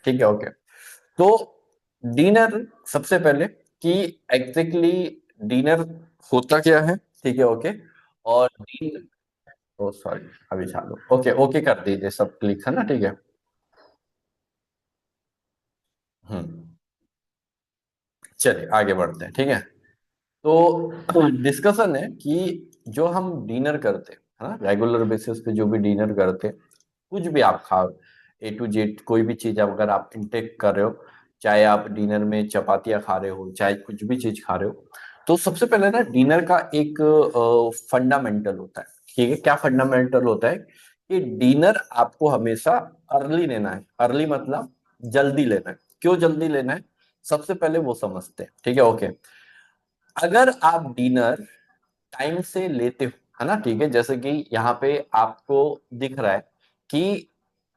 ठीक है, ओके। तो डिनर, सबसे पहले कि एग्जैक्टली डिनर होता क्या है, ठीक है, ओके। और डिनर, ओ सॉरी, अभी चालू, ओके ओके कर दीजिए, सब क्लिक है ना, ठीक है। हम्म, चलिए आगे बढ़ते हैं, ठीक है। तो डिस्कशन है कि जो हम डिनर करते हैं, है ना, रेगुलर बेसिस पे जो भी डिनर करते हैं, कुछ भी आप खाओ, A to Z कोई भी चीज अगर आप इंटेक कर रहे हो, चाहे आप डिनर में चपातियां खा रहे हो, चाहे कुछ भी चीज खा रहे हो, तो सबसे पहले ना डिनर का एक फंडामेंटल होता है, ठीक है। क्या फंडामेंटल होता है कि डिनर आपको हमेशा अर्ली लेना है। अर्ली मतलब जल्दी लेना है। क्यों जल्दी लेना है, सबसे पहले वो समझते हैं, ठीक है, ओके। अगर आप डिनर टाइम से लेते हो, है ना, ठीक है, जैसे कि यहाँ पे आपको दिख रहा है कि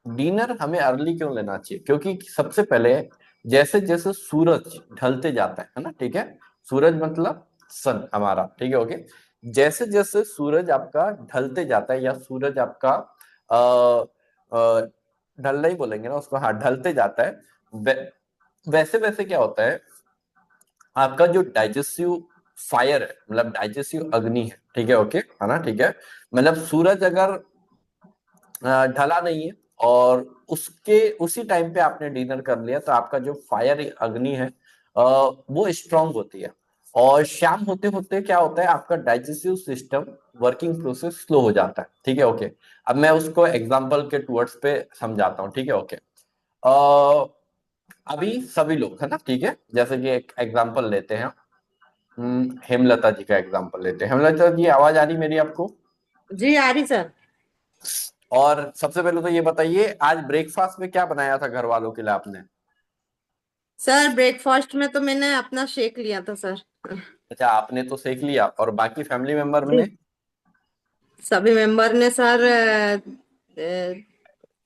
डिनर हमें अर्ली क्यों लेना चाहिए, क्योंकि सबसे पहले जैसे जैसे सूरज ढलते जाता है ना, ठीक है, सूरज मतलब सन हमारा, ठीक है, ओके। जैसे जैसे सूरज आपका ढलते जाता है, या सूरज आपका ढलना ही बोलेंगे ना उसको, हाँ, ढलते जाता है, वै, वैसे वैसे क्या होता है, आपका जो डाइजेस्टिव फायर है, मतलब डाइजेस्टिव अग्नि है, ठीक है, ओके, है ना, ठीक है। मतलब सूरज अगर ढला नहीं है और उसके उसी टाइम पे आपने डिनर कर लिया, तो आपका जो फायर अग्नि है वो स्ट्रांग होती है। और शाम होते होते क्या होता है, आपका digestive system working process slow हो जाता है, ठीक है, ओके। अब मैं उसको एग्जांपल के टूवर्ड्स पे समझाता हूँ, ठीक है, ओके। अभी सभी लोग, है ना, ठीक है, जैसे कि एक एग्जांपल लेते हैं, हेमलता जी का एग्जांपल लेते हैं। हेमलता जी, आवाज आ रही मेरी आपको? जी आ रही सर। और सबसे पहले तो ये बताइए, आज ब्रेकफास्ट में क्या बनाया था घर वालों के लिए आपने? सर ब्रेकफास्ट में तो मैंने अपना शेक लिया था सर। अच्छा, आपने तो सेक लिया, और बाकी फैमिली मेंबर जी। ने? सभी मेंबर ने सर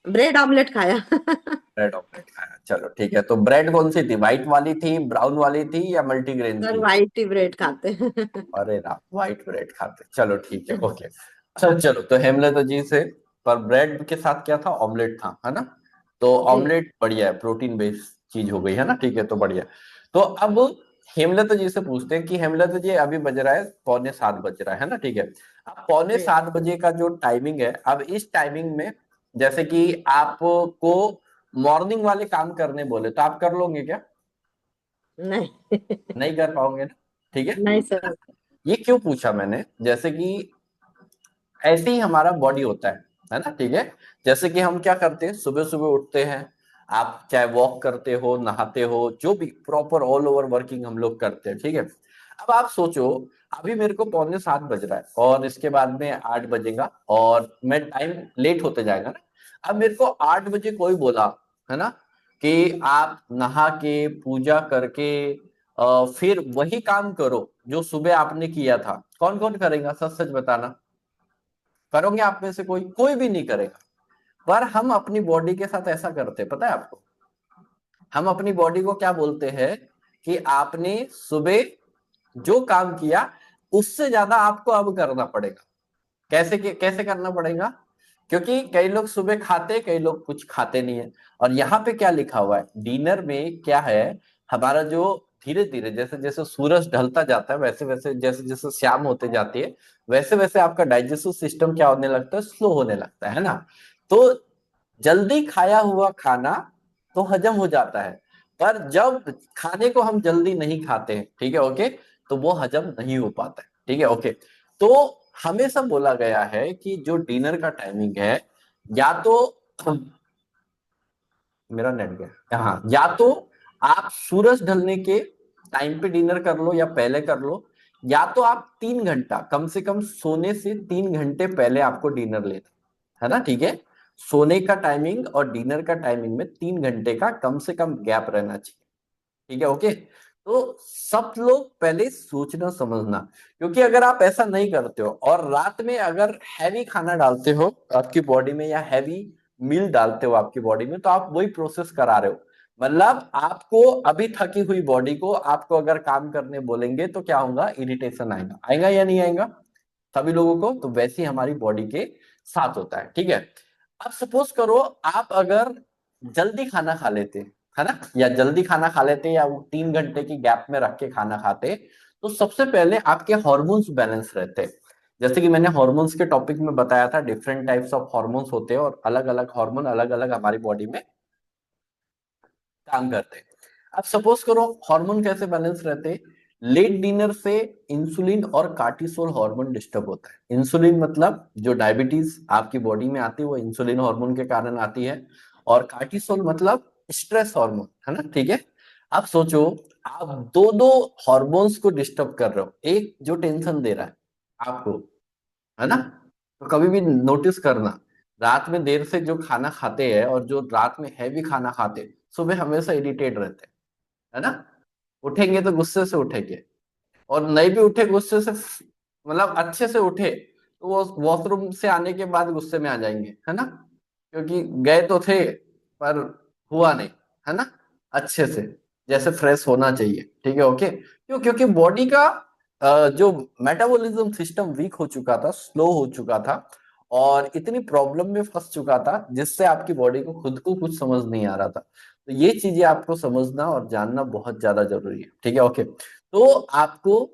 ब्रेड ऑमलेट खाया। ब्रेड ऑमलेट खाया, चलो ठीक है। तो ब्रेड कौन सी थी, व्हाइट वाली थी, ब्राउन वाली थी, या मल्टीग्रेन सर थी? वाइट ही ब्रेड खाते हैं। अरे राम, व्हाइट ब्रेड खाते, चलो ठीक है, ओके। अच्छा चलो, तो हेमलता जी से, पर ब्रेड के साथ क्या था, ऑमलेट था, है ना। तो जी ऑमलेट बढ़िया है, प्रोटीन बेस्ड चीज हो गई, है ना, ठीक है, तो बढ़िया। तो अब हेमलता जी से पूछते हैं कि हेमलता जी, अभी बज रहा है 6:45 बज रहा है ना, ठीक है। अब पौने जी। सात बजे का जो टाइमिंग है, अब इस टाइमिंग में जैसे कि आपको मॉर्निंग वाले काम करने बोले, तो आप कर लोगे क्या? नहीं। नहीं कर पाओगे ना, ठीक है। नहीं सर। ये क्यों पूछा मैंने, जैसे कि ऐसे ही हमारा बॉडी होता है ना, ठीक है। जैसे कि हम क्या करते हैं, सुबह सुबह उठते हैं, आप चाहे वॉक करते हो, नहाते हो, जो भी प्रॉपर ऑल ओवर वर्किंग हम लोग करते हैं, ठीक है। अब आप सोचो, अभी मेरे को 6:45 बज रहा है, और इसके बाद में 8 बजेगा, और मैं टाइम लेट होते जाएगा ना। अब मेरे को 8 बजे कोई बोला, है ना, कि आप नहा के पूजा करके फिर वही काम करो जो सुबह आपने किया था, कौन कौन करेगा, सच सच बताना। करोगे आप में से कोई? कोई भी नहीं करेगा। पर हम अपनी बॉडी के साथ ऐसा करते हैं, पता है आपको? हम अपनी बॉडी को क्या बोलते हैं कि आपने सुबह जो काम किया, उससे ज्यादा आपको अब करना पड़ेगा। कैसे करना पड़ेगा? क्योंकि कई लोग सुबह खाते, कई लोग कुछ खाते नहीं है। और यहाँ पे क्या लिखा हुआ है डिनर में, क्या है, हमारा जो धीरे धीरे जैसे जैसे सूरज ढलता जाता है, वैसे वैसे जैसे जैसे शाम होते जाती है, वैसे वैसे आपका डाइजेस्टिव सिस्टम क्या होने लगता है, स्लो होने लगता है ना। तो जल्दी खाया हुआ खाना तो हजम हो जाता है, पर जब खाने को हम जल्दी नहीं खाते हैं, ठीक है, ओके, तो वो हजम नहीं हो पाता है, ठीक है, ओके। तो हमेशा बोला गया है कि जो डिनर का टाइमिंग है, या तो मेरा नेट गया, हाँ, या तो आप सूरज ढलने के टाइम पे डिनर कर लो, या पहले कर लो, या तो आप 3 घंटा, कम से कम सोने से 3 घंटे पहले आपको डिनर लेना है ना, ठीक है। सोने का टाइमिंग और डिनर का टाइमिंग में 3 घंटे का कम से कम गैप रहना चाहिए, ठीक है, ओके। तो सब लोग पहले सोचना समझना, क्योंकि अगर आप ऐसा नहीं करते हो और रात में अगर हैवी खाना डालते हो आपकी बॉडी में, या हैवी मील डालते हो आपकी बॉडी में, तो आप वही प्रोसेस करा रहे हो। मतलब आपको अभी थकी हुई बॉडी को आपको अगर काम करने बोलेंगे, तो क्या होगा, इरिटेशन आएगा, आएगा या नहीं आएगा? सभी लोगों को। तो वैसे ही हमारी बॉडी के साथ होता है, ठीक है। अब सपोज करो, आप अगर जल्दी खाना खा लेते, है ना, या जल्दी खाना खा लेते या वो 3 घंटे की गैप में रख के खाना खाते, तो सबसे पहले आपके हॉर्मोन्स बैलेंस रहते। जैसे कि मैंने हॉर्मोन्स के टॉपिक में बताया था, डिफरेंट टाइप्स ऑफ हॉर्मोन्स होते हैं और अलग अलग हार्मोन अलग अलग हमारी बॉडी में काम करते हैं। अब सपोज करो हार्मोन कैसे बैलेंस रहते हैं, लेट डिनर से इंसुलिन और कार्टिसोल हार्मोन डिस्टर्ब होता है। इंसुलिन मतलब जो डायबिटीज आपकी बॉडी में आती है वो इंसुलिन हार्मोन के कारण आती है, और कार्टिसोल मतलब स्ट्रेस हार्मोन, है ना, ठीक है। आप सोचो, आप दो दो हॉर्मोन्स को डिस्टर्ब कर रहे हो, एक जो टेंशन दे रहा है आपको, है ना, तो कभी भी नोटिस करना, रात में देर से जो खाना खाते हैं और जो रात में हैवी खाना खाते हैं, सुबह हमेशा इरिटेट रहते हैं, है ना, उठेंगे तो गुस्से से उठेंगे, और नहीं भी उठे गुस्से से, मतलब अच्छे से उठे तो वो वॉशरूम से आने के बाद गुस्से में आ जाएंगे, है ना, क्योंकि गए तो थे पर हुआ नहीं, है ना, अच्छे से, जैसे फ्रेश होना चाहिए, ठीक है, ओके। क्यों? क्योंकि बॉडी का जो मेटाबॉलिज्म सिस्टम वीक हो चुका था, स्लो हो चुका था, और इतनी प्रॉब्लम में फंस चुका था जिससे आपकी बॉडी को खुद को कुछ समझ नहीं आ रहा था। तो ये चीजें आपको समझना और जानना बहुत ज्यादा जरूरी है, ठीक है, ओके। तो आपको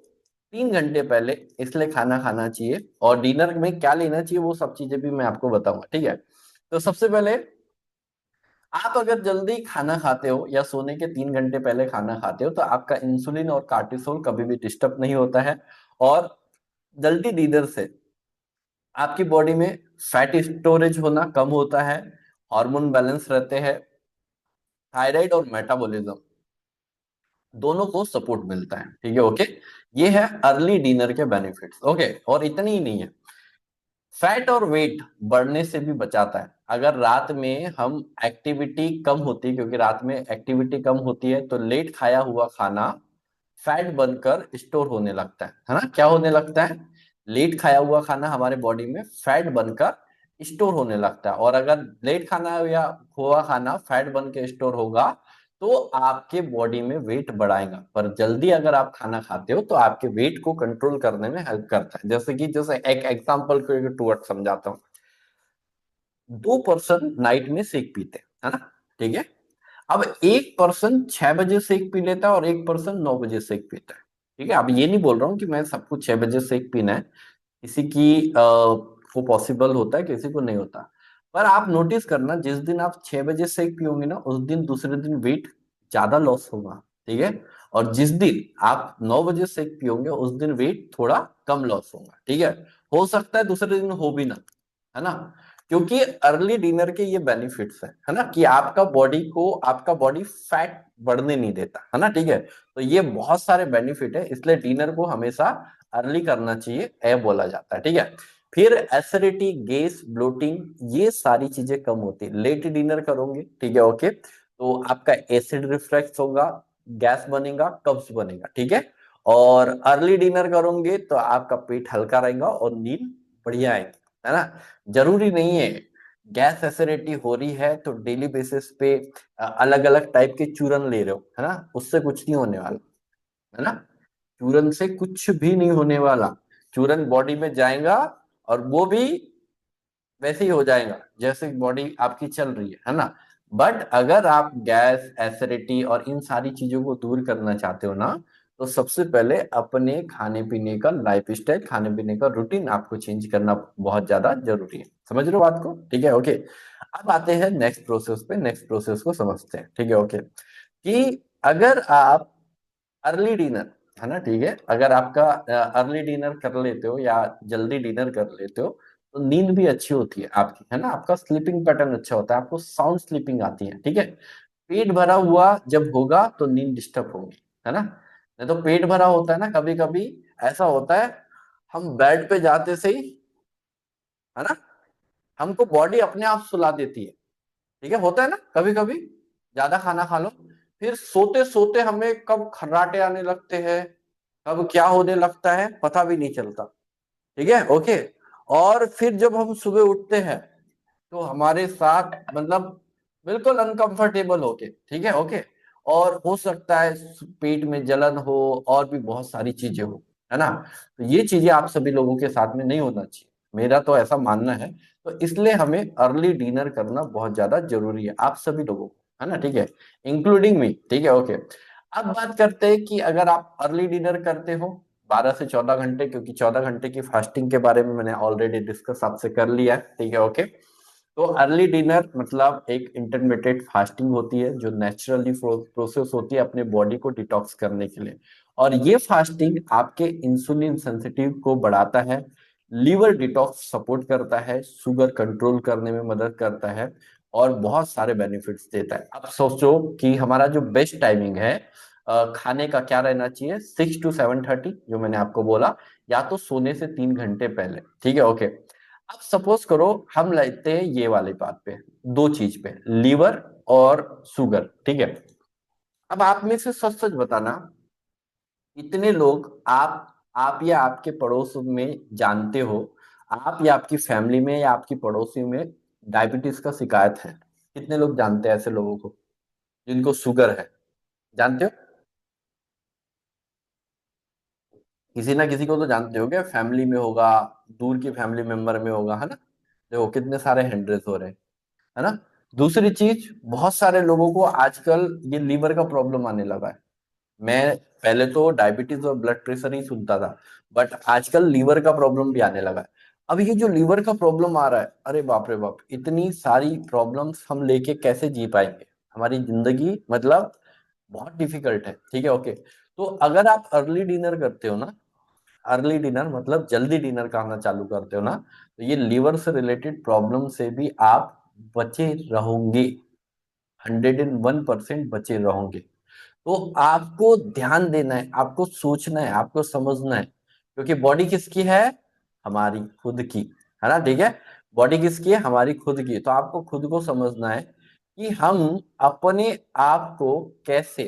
3 घंटे पहले इसलिए खाना खाना चाहिए, और डिनर में क्या लेना चाहिए वो सब चीजें भी मैं आपको बताऊंगा, ठीक है। तो सबसे पहले, आप अगर जल्दी खाना खाते हो या सोने के 3 घंटे पहले खाना खाते हो तो आपका इंसुलिन और कार्टिसोल कभी भी डिस्टर्ब नहीं होता है, और जल्दी डिनर से आपकी बॉडी में फैट स्टोरेज होना कम होता है, हार्मोन बैलेंस रहते हैं, थायराइड और मेटाबॉलिज्म दोनों को सपोर्ट मिलता है, ठीक है, ओके। ये है अर्ली डिनर के बेनिफिट्स, ओके। और इतनी ही नहीं है, फैट और वेट बढ़ने से भी बचाता है। अगर रात में हम एक्टिविटी कम होती, क्योंकि रात में एक्टिविटी कम होती है, तो लेट खाया हुआ खाना फैट बनकर स्टोर होने लगता है ना, क्या होने लगता है, लेट खाया हुआ खाना हमारे बॉडी में फैट बनकर स्टोर होने लगता है, और अगर लेट खाना या हुआ खाना फैट बन के स्टोर होगा तो आपके बॉडी में वेट बढ़ाएगा। पर जल्दी अगर आप खाना खाते हो तो आपके वेट को कंट्रोल करने में हेल्प करता है। जैसे एक एग्जांपल को टूवर्ड समझाता हूँ। 2 पर्सन नाइट में शेक पीते हैं, है ना, ठीक है। अब एक पर्सन 6 बजे शेक पी लेता है और एक पर्सन 9 बजे शेक पीता है, ठीक है। अब ये नहीं बोल रहा हूँ कि मैं सबको 6 बजे शेक पीना है, किसी की को पॉसिबल होता है, किसी को नहीं होता। पर आप नोटिस करना, जिस दिन आप 6 बजे शेक पियोगे ना, उस दिन दूसरे दिन वेट ज्यादा लॉस होगा, ठीक है। और जिस दिन आप 9 बजे शेक पियोगे उस दिन वेट थोड़ा कम लॉस होगा, ठीक है। हो सकता है दूसरे दिन हो भी ना, है ना, क्योंकि अर्ली डिनर के ये बेनिफिट्स है ना, कि आपका बॉडी फैट बढ़ने नहीं देता, है ना, ठीक है। तो ये बहुत सारे बेनिफिट है, इसलिए डिनर को हमेशा अर्ली करना चाहिए, ए बोला जाता है, ठीक है। फिर एसिडिटी, गैस, ब्लोटिंग ये सारी चीजें कम होती है लेट डिनर करोगे, ठीक है, ओके। तो आपका एसिड रिफ्लेक्स होगा, गैस बनेगा, कब्ज बनेगा, ठीक है। और अर्ली डिनर करोगे तो आपका पेट हल्का रहेगा और नींद बढ़िया आएगी, है ना। जरूरी नहीं है, गैस एसिडिटी हो रही है तो डेली बेसिस पे अलग अलग टाइप के चूरन ले रहे हो, है ना, उससे कुछ नहीं होने वाला, है ना। चूरन से कुछ भी नहीं होने वाला, चूरन बॉडी में जाएगा और वो भी वैसे ही हो जाएगा जैसे बॉडी आपकी चल रही है ना। बट अगर आप गैस, एसिडिटी और इन सारी चीजों को दूर करना चाहते हो ना, तो सबसे पहले अपने खाने पीने का लाइफ स्टाइल, खाने पीने का रूटीन आपको चेंज करना बहुत ज्यादा जरूरी है। समझ रहे हो बात को, ठीक है, ओके। अब आते हैं नेक्स्ट प्रोसेस पे, नेक्स्ट प्रोसेस को समझते हैं, ठीक है, ओके। कि अगर आप अर्ली डिनर, है ना, ठीक है, अगर आपका अर्ली डिनर कर लेते हो या जल्दी डिनर कर लेते हो तो नींद भी अच्छी होती है आपकी, है ना, आपका स्लीपिंग पैटर्न अच्छा होता है, आपको साउंड स्लीपिंग आती है, ठीक है। पेट भरा हुआ जब होगा तो नींद डिस्टर्ब होगी, है ना। नहीं तो पेट भरा होता है ना, कभी कभी ऐसा होता है, हम बेड पे जाते से ही, है ना, हमको बॉडी अपने आप सुला देती है, ठीक है, होता है ना कभी कभी, ज्यादा खाना खा लो, फिर सोते सोते हमें कब खर्राटे आने लगते हैं, कब क्या होने लगता है पता भी नहीं चलता, ठीक है, ओके। और फिर जब हम सुबह उठते हैं तो हमारे साथ मतलब बिल्कुल अनकंफर्टेबल होके, ठीक है, ओके। और हो सकता है पेट में जलन हो और भी बहुत सारी चीजें हो, है ना। तो ये चीजें आप सभी लोगों के साथ में नहीं होना चाहिए, मेरा तो ऐसा मानना है। तो इसलिए हमें अर्ली डिनर करना बहुत ज्यादा जरूरी है आप सभी लोगों को, है ना, ठीक है, इंक्लूडिंग मी, ठीक है, ओके। अब बात करते हैं कि अगर आप अर्ली डिनर करते हो 12 से 14 घंटे, क्योंकि 14 घंटे की फास्टिंग के बारे में मैंने ऑलरेडी डिस्कस आपसे कर लिया है, ठीक है, ओके। तो अर्ली डिनर मतलब एक इंटरमीडिएट फास्टिंग होती है जो नेचुरली प्रोसेस होती है अपने बॉडी को डिटॉक्स करने के लिए। और ये फास्टिंग आपके इंसुलिन सेंसिटिव को बढ़ाता है, लीवर डिटॉक्स सपोर्ट करता है, शुगर कंट्रोल करने में मदद करता है, और बहुत सारे बेनिफिट्स देता है। अब सोचो कि हमारा जो बेस्ट टाइमिंग है खाने का क्या रहना चाहिए, 6 to 7:30, जो मैंने आपको बोला, या तो सोने से 3 घंटे पहले, ठीक है, ओके। अब सपोज करो हम लेते हैं ये वाली बात पे, दो चीज पे, लीवर और शुगर, ठीक है। अब आप में से सच सच बताना, कितने लोग आप या आपके पड़ोस में जानते हो, आप या आपकी फैमिली में या आपकी पड़ोसी में डायबिटीज का शिकायत है? कितने लोग जानते हैं ऐसे लोगों को जिनको शुगर है? जानते हो? किसी ना किसी को तो जानते होगे, फैमिली में होगा, दूर की फैमिली मेंबर में होगा, है ना। देखो कितने सारे हैंड रेस हो रहे हैं, है ना। दूसरी चीज, बहुत सारे लोगों को आजकल ये लीवर का प्रॉब्लम आने लगा है। मैं पहले तो डायबिटीज और ब्लड प्रेशर ही सुनता था, बट आजकल लीवर का प्रॉब्लम भी आने लगा है। अब ये जो लीवर का प्रॉब्लम आ रहा है, अरे बाप रे बाप, इतनी सारी प्रॉब्लम्स हम लेके कैसे जी पाएंगे? हमारी जिंदगी मतलब बहुत डिफिकल्ट है, ठीक है, ओके। तो अगर आप अर्ली डिनर करते हो ना, अर्ली डिनर मतलब जल्दी डिनर करना चालू करते हो ना, तो ये लीवर से रिलेटेड प्रॉब्लम से भी आप बचे रहोगे, 101% बचे रहोगे। तो आपको ध्यान देना है, आपको सोचना है, आपको समझना है, क्योंकि बॉडी किसकी है? हमारी खुद की, है ना, ठीक है। बॉडी किसकी है? हमारी खुद की। तो आपको खुद को समझना है कि हम अपने आप को कैसे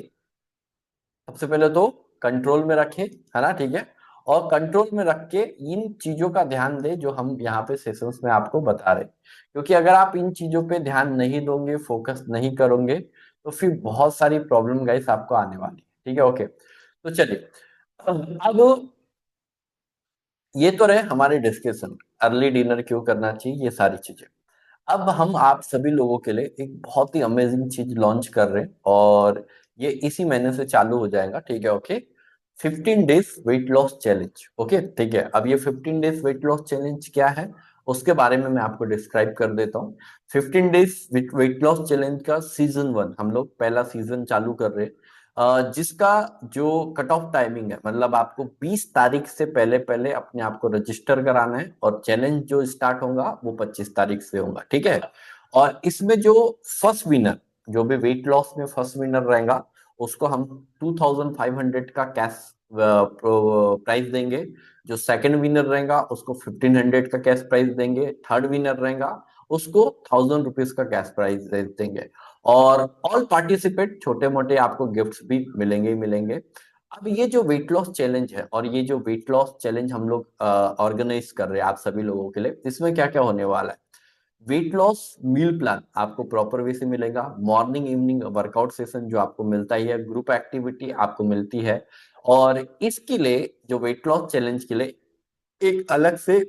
सबसे पहले तो कंट्रोल में रखे, है ना, ठीक है। और कंट्रोल में रख के इन चीजों का ध्यान दे जो हम यहाँ पे सेशंस में आपको बता रहे हैं। क्योंकि अगर आप इन चीजों पे ध्यान नहीं दोगे, फोकस नहीं करोगे, तो फिर बहुत सारी प्रॉब्लम गाइस आपको आने वाली है, ठीक है, ओके। तो चलिए, अब ये तो रहे हमारे डिस्कशन, अर्ली डिनर क्यों करना चाहिए, ये सारी चीजें। अब हम आप सभी लोगों के लिए एक बहुत ही अमेजिंग चीज लॉन्च कर रहे हैं, और ये इसी महीने से चालू हो जाएगा, ठीक है, okay. 15 days weight loss challenge, okay, ठीक है। अब ये 15 डेज वेट लॉस चैलेंज क्या है, उसके बारे में मैं आपको डिस्क्राइब कर देता हूँ। 15 डेज वेट लॉस चैलेंज का सीजन 1 हम लोग पहला सीजन चालू कर रहे हैं, जिसका जो कट ऑफ टाइमिंग है, मतलब आपको 20 तारीख से पहले पहले अपने आप को रजिस्टर कराना है, और चैलेंज जो स्टार्ट होगा वो 25 तारीख से होगा, ठीक है। और इसमें जो फर्स्ट विनर, जो भी वेट लॉस में फर्स्ट विनर रहेगा, उसको हम 2500 का कैश प्राइस देंगे। जो सेकंड विनर रहेगा उसको 1500 का कैश प्राइस देंगे। थर्ड विनर रहेगा उसको 1000 रुपीज का कैश प्राइस देंगे। और ऑल पार्टिसिपेट, छोटे मोटे आपको गिफ्ट्स भी मिलेंगे ही मिलेंगे। अब ये जो वेट लॉस चैलेंज है, और ये जो वेट लॉस चैलेंज हम लोग ऑर्गेनाइज कर रहे हैं आप सभी लोगों के लिए, इसमें क्या क्या होने वाला है? वेट लॉस मील प्लान आपको प्रॉपर वे से मिलेगा, मॉर्निंग इवनिंग वर्कआउट सेशन जो आपको मिलता ही है, ग्रुप एक्टिविटी आपको मिलती है। और इसके लिए, जो वेट लॉस चैलेंज के लिए, एक अलग से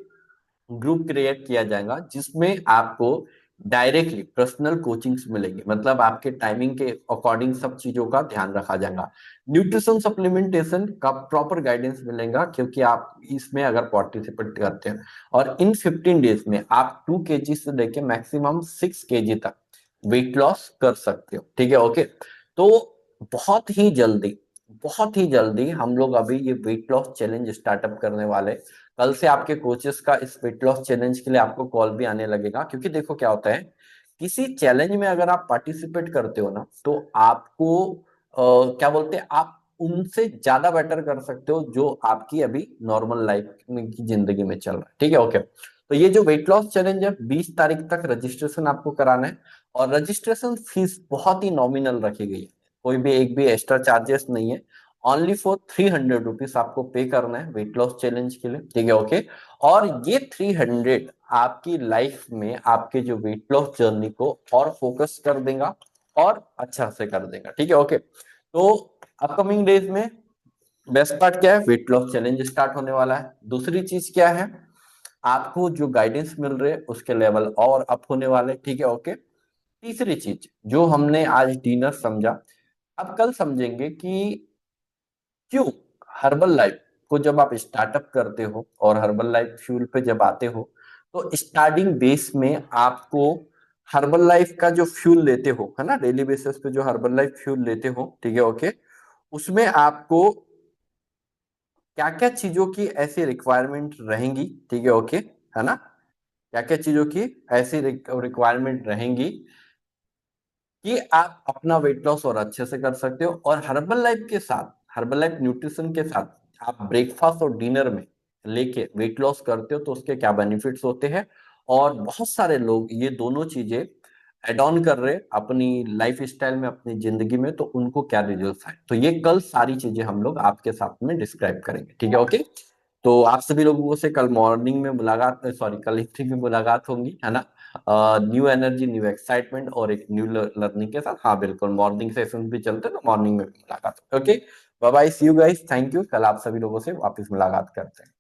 ग्रुप क्रिएट किया जाएगा, जिसमें आपको डायरेक्टली पर्सनल कोचिंग्स मिलेंगे, मतलब आपके टाइमिंग के अकॉर्डिंग सब चीजों का ध्यान रखा जाएगा। न्यूट्रिशन सप्लीमेंटेशन का प्रॉपर गाइडेंस मिलेगा, क्योंकि आप इसमें अगर पार्टिसिपेट करते हैं। और इन 15 डेज में आप 2 kg से लेके मैक्सिमम 6 kg तक वेट लॉस कर सकते हो, ठीक है, ओके। तो बहुत ही जल्दी, बहुत ही जल्दी हम लोग अभी ये वेट लॉस चैलेंज स्टार्टअप करने वाले। कल से आपके कोचेस का इस वेट लॉस चैलेंज के लिए आपको कॉल भी आने लगेगा, क्योंकि देखो क्या होता है, किसी चैलेंज में अगर आप पार्टिसिपेट करते हो ना, तो आपको क्या बोलते हैं, आप उनसे ज्यादा बेटर कर सकते हो जो आपकी अभी नॉर्मल लाइफ में की जिंदगी में चल रहा है, ठीक है, ओके। तो ये जो वेट लॉस चैलेंज है, 20 तारीख तक रजिस्ट्रेशन आपको कराना है। और रजिस्ट्रेशन फीस बहुत ही नॉमिनल रखी गई है, कोई भी एक भी एक्स्ट्रा चार्जेस नहीं है। ओनली फॉर 300 रुपीज आपको पे करना है वेट लॉस चैलेंज के लिए, ठीक है, ओके। और ये 300 आपकी लाइफ में आपके जो वेट लॉस जर्नी को और फोकस कर देगा, और अच्छा से कर देगा, ठीक है, ओके। तो अपकमिंग डेज में बेस्ट पार्ट क्या है, वेट लॉस चैलेंज स्टार्ट होने वाला है। दूसरी चीज क्या है, आपको जो गाइडेंस मिल रहे हैं उसके लेवल और अप होने वाले, ठीक है, ओके। तीसरी चीज जो हमने आज डिनर समझा, अब कल समझेंगे कि क्यों हर्बल लाइफ को जब आप स्टार्टअप करते हो और हर्बल लाइफ फ्यूल पे जब आते हो, तो स्टार्टिंग बेस में आपको हर्बल लाइफ का जो फ्यूल लेते हो, है ना, डेली बेसिस पे जो हर्बल लाइफ फ्यूल लेते हो, ठीक है, ओके, उसमें आपको क्या क्या चीजों की ऐसी रिक्वायरमेंट रहेंगी, ठीक है, ओके, है ना, क्या क्या चीजों की ऐसी रिक्वायरमेंट रहेंगी कि आप अपना वेट लॉस और अच्छे से कर सकते हो। और हर्बल लाइफ के साथ, हर्बल लाइफ न्यूट्रिशन के साथ आप ब्रेकफास्ट और डिनर में लेके वेट लॉस करते हो तो उसके क्या बेनिफिट्स होते हैं, और बहुत सारे लोग ये दोनों चीजें एड ऑन कर रहे हैं अपनी लाइफ स्टाइल में, अपनी जिंदगी में, तो उनको क्या रिजल्ट आए, तो ये कल सारी चीजें हम लोग आपके साथ में डिस्क्राइब करेंगे, ठीक है, ओके। तो आप सभी लोगों से कल मॉर्निंग में मुलाकात, सॉरी, कल इवनिंग में मुलाकात होगी, है ना, न्यू एनर्जी, न्यू एक्साइटमेंट और एक न्यू लर्निंग के साथ। हाँ बिल्कुल, मॉर्निंग सेशन भी चलते हैं तो मॉर्निंग में भी मुलाकात, okay. Bye bye, see you guys, thank you, कल आप सभी लोगों से वापस मुलाकात करते हैं।